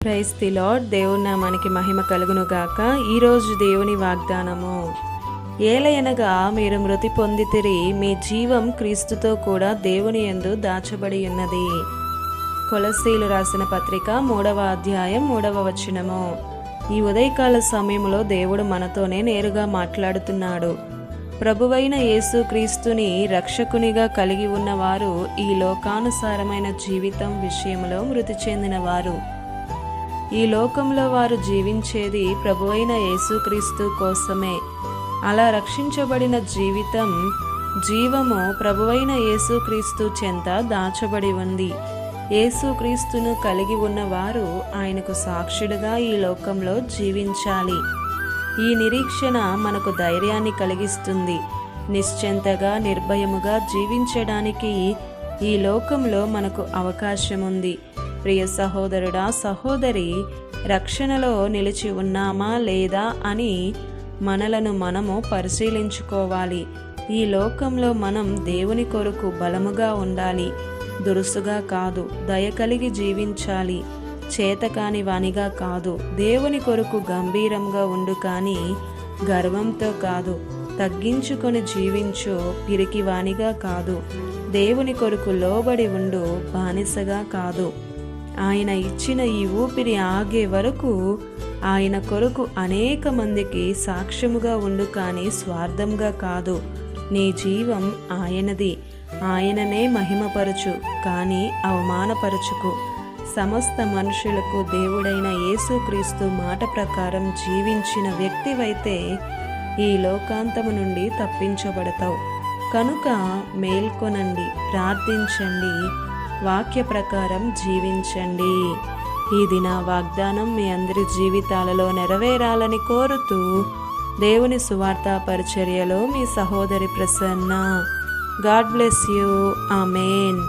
Praise the lord. దేవుని నామానికి మహిమ కలుగును గాక. ఈరోజు దేవుని వాగ్దానము, ఏలయనగా మీరు మృతి పొందితిరి, మీ జీవం క్రీస్తుతో కూడా దేవుని యందు దాచబడి ఉన్నది. కొలస్సీలు రాసిన పత్రిక 3వ అధ్యాయం 3వ వచనము. ఈ ఉదయకాల సమయంలో దేవుడు మనతోనే నేరుగా మాట్లాడుతున్నాడు. ప్రభువైన యేసు క్రీస్తుని రక్షకునిగా కలిగి ఉన్నవారు ఈ లోకానుసారమైన జీవితం విషయంలో మృతి చెందినవారు. ఈ లోకంలో వారు జీవించేది ప్రభువైన యేసుక్రీస్తు కోసమే. అలా రక్షించబడిన జీవము ప్రభువైన యేసుక్రీస్తు చెంత దాచబడి ఉంది. యేసుక్రీస్తును కలిగి ఉన్నవారు ఆయనకు సాక్షులుగా ఈ లోకంలో జీవించాలి. ఈ నిరీక్షణ మనకు ధైర్యాన్ని కలిగిస్తుంది. నిశ్చింతగా నిర్భయముగా జీవించడానికి ఈ లోకంలో మనకు అవకాశం ఉంది. ప్రియ సహోదరుడా, సహోదరి, రక్షణలో నిలిచి ఉన్నామా లేదా అని మనలను మనము పరిశీలించుకోవాలి. ఈ లోకంలో మనం దేవుని కొరకు బలముగా ఉండాలి, దురుసుగా కాదు. దయ కలిగి జీవించాలి, చేతకాని వానిగా కాదు. దేవుని కొరకు గంభీరంగా ఉండు, కానీ గర్వంతో కాదు. తగ్గించుకొని జీవించు, పిరికి వానిగా కాదు. దేవుని కొరకు లోబడి ఉండు, బానిసగా కాదు. ఆయన ఇచ్చిన ఈ ఊపిరి ఆగే వరకు ఆయన కొరకు అనేక మందికి సాక్ష్యముగా ఉండు, కానీ స్వార్థంగా కాదు. నీ జీవం ఆయనది. ఆయననే మహిమపరచు, కానీ అవమానపరచుకు. సమస్త మనుషులకు దేవుడైన యేసుక్రీస్తు మాట ప్రకారం జీవించిన వ్యక్తివైతే ఈ లోకాంతము నుండి తప్పించబడతావు. కనుక మేల్కొనండి, ప్రార్థించండి, వాక్య ప్రకారం జీవించండి. ఈ దిన వాగ్దానం మీ అందరి జీవితాలలో నెరవేరాలని కోరుతూ దేవుని సువార్త పరిచర్యలో మీ సహోదరి Prasanna. God bless you. Amen.